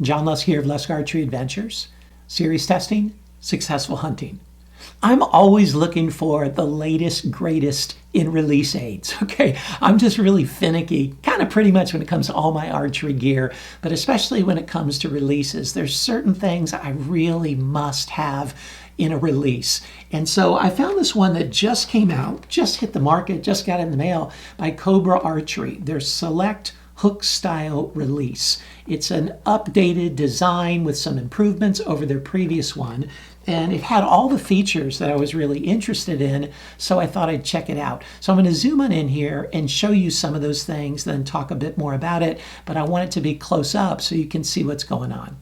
John Lusk here of Lusk Archery Adventures. Series testing, successful hunting. I'm always looking for the latest, greatest in release aids. Okay, I'm just really finicky, kind of pretty much when it comes to all my archery gear, but especially when it comes to releases. There's certain things I really must have in a release. And so I found this one that just came out, just hit the market, just got in the mail by Cobra Archery. Their Select hook style release. It's an updated design with some improvements over their previous one, and it had all the features that I was really interested in, so I thought I'd check it out. So I'm going to zoom on in here and show you some of those things, then talk a bit more about it, but I want it to be close up so you can see what's going on.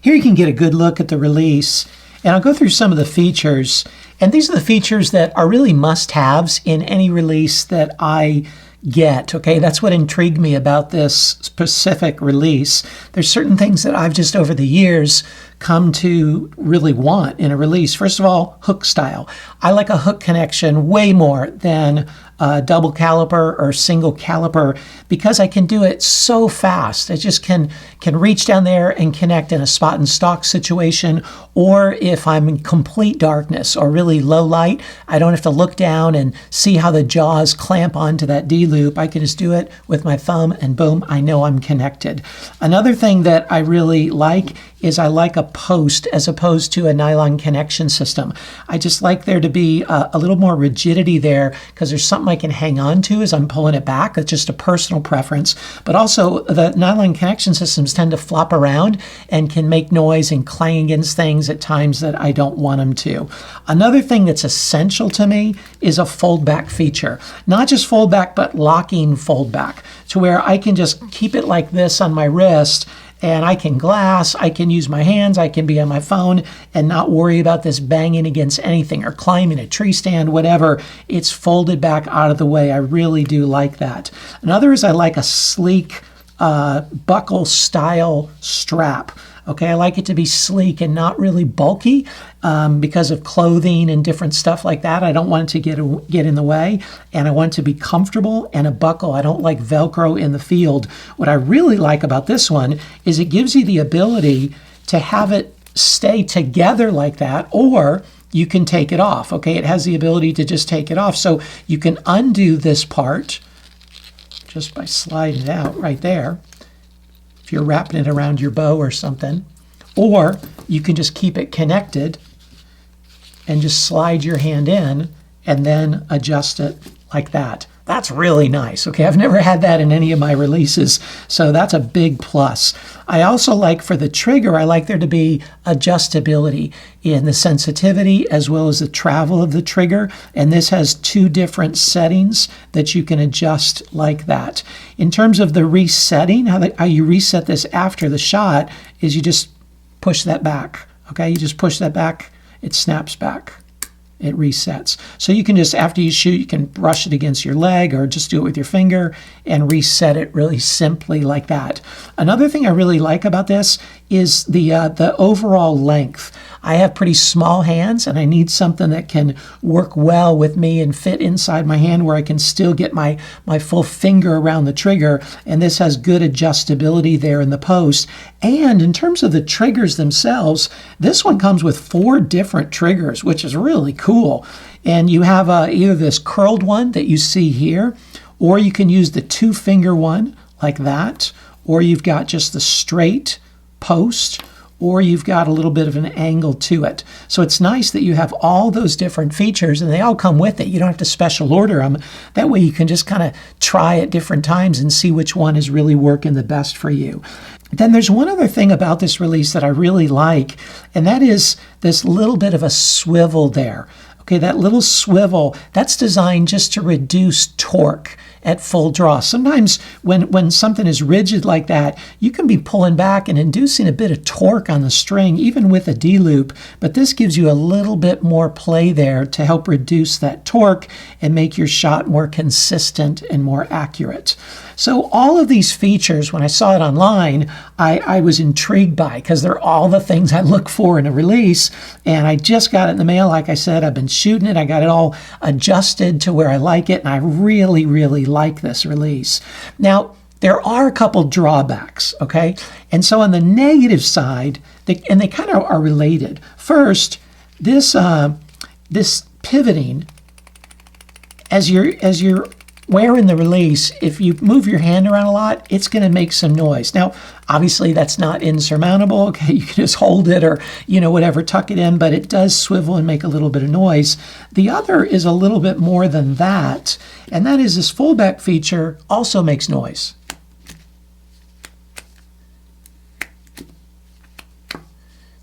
Here you can get a good look at the release, and I'll go through some of the features, and these are the features that are really must-haves in any release that I get. Okay, that's what intrigued me about this specific release. There's certain things that I've just over the years come to really want in a release. First of all, hook style. I like a hook connection way more than a double caliper or single caliper because I can do it so fast. I just can reach down there and connect in a spot and stock situation, or if I'm in complete darkness or really low light, I don't have to look down and see how the jaws clamp onto that D-loop. I can just do it with my thumb and boom, I know I'm connected. Another thing that I really like is I like a post as opposed to a nylon connection system. I just like there to be a little more rigidity there because there's something I can hang on to as I'm pulling it back. That's just a personal preference. But also the nylon connection systems tend to flop around and can make noise and clang against things at times that I don't want them to. Another thing that's essential to me is a fold back feature. Not just fold back, but locking fold back to where I can just keep it like this on my wrist, and I can glass, I can use my hands, I can be on my phone and not worry about this banging against anything or climbing a tree stand, whatever. It's folded back out of the way. I really do like that. Another is I like a sleek buckle style strap. Okay, I like it to be sleek and not really bulky because of clothing and different stuff like that. I don't want it to get in the way, and I want it to be comfortable and a buckle. I don't like Velcro in the field. What I really like about this one is it gives you the ability to have it stay together like that, or you can take it off. Okay, it has the ability to just take it off. So you can undo this part just by sliding it out right there, if you're wrapping it around your bow or something, or you can just keep it connected and just slide your hand in and then adjust it like that. That's really nice. Okay, I've never had that in any of my releases, so that's a big plus. I also like for the trigger, I like there to be adjustability in the sensitivity as well as the travel of the trigger, and this has two different settings that you can adjust like that. In terms of the resetting, how you reset this after the shot is you just push that back. Okay, you just push that back, it snaps back. It resets. So you can just, after you shoot, you can brush it against your leg or just do it with your finger and reset it really simply like that. Another thing I really like about this is the overall length. I have pretty small hands and I need something that can work well with me and fit inside my hand where I can still get my full finger around the trigger, and this has good adjustability there in the post. And in terms of the triggers themselves, this one comes with 4 different triggers, which is really cool. And you have either this curled one that you see here, or you can use the 2-finger one like that, or you've got just the straight post, or you've got a little bit of an angle to it. So it's nice that you have all those different features and they all come with it. You don't have to special order them. That way you can just kind of try at different times and see which one is really working the best for you. Then there's one other thing about this release that I really like, and that is this little bit of a swivel there. Okay, that little swivel, that's designed just to reduce torque at full draw. Sometimes when something is rigid like that, you can be pulling back and inducing a bit of torque on the string, even with a D-loop, but this gives you a little bit more play there to help reduce that torque and make your shot more consistent and more accurate. So all of these features, when I saw it online, I was intrigued by, because they're all the things I look for in a release, and I just got it in the mail. Like I said, I've been shooting it. I got it all adjusted to where I like it, and I really, really like this release. Now, There are a couple drawbacks, okay? And so on the negative side, and they kind of are related. First, this pivoting, as you're wearing the release, if you move your hand around a lot, it's going to make some noise. Now, obviously, that's not insurmountable. Okay, you can just hold it or, whatever, tuck it in, but it does swivel and make a little bit of noise. The other is a little bit more than that, and that is this foldback feature also makes noise.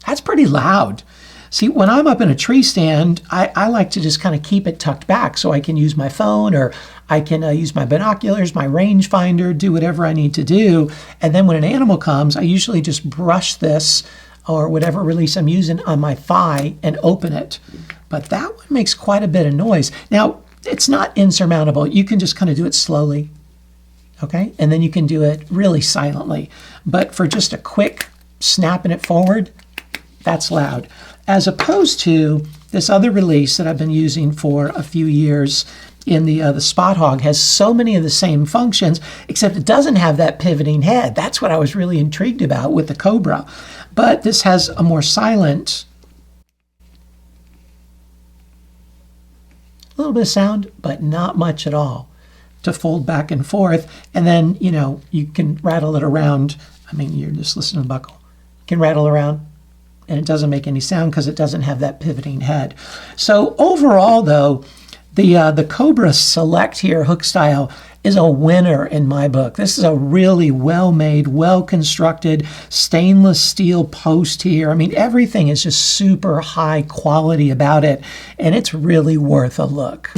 That's pretty loud. See, when I'm up in a tree stand, I like to just kind of keep it tucked back so I can use my phone, or I can use my binoculars, my rangefinder, do whatever I need to do. And then when an animal comes, I usually just brush this or whatever release I'm using on my thigh and open it. But that one makes quite a bit of noise. Now, it's not insurmountable. You can just kind of do it slowly, okay? And then you can do it really silently. But for just a quick snapping it forward, that's loud. As opposed to this other release that I've been using for a few years in the Spot Hog, has so many of the same functions, except it doesn't have that pivoting head. That's what I was really intrigued about with the Cobra. But this has a more silent, a little bit of sound, but not much at all, to fold back and forth. And then, you can rattle it around. I mean, you're just listening to the buckle. You can rattle around, and it doesn't make any sound because it doesn't have that pivoting head. So overall, though, the Cobra Select here, hook style, is a winner in my book. This is a really well-made, well-constructed stainless steel post here. I mean, everything is just super high quality about it, and it's really worth a look.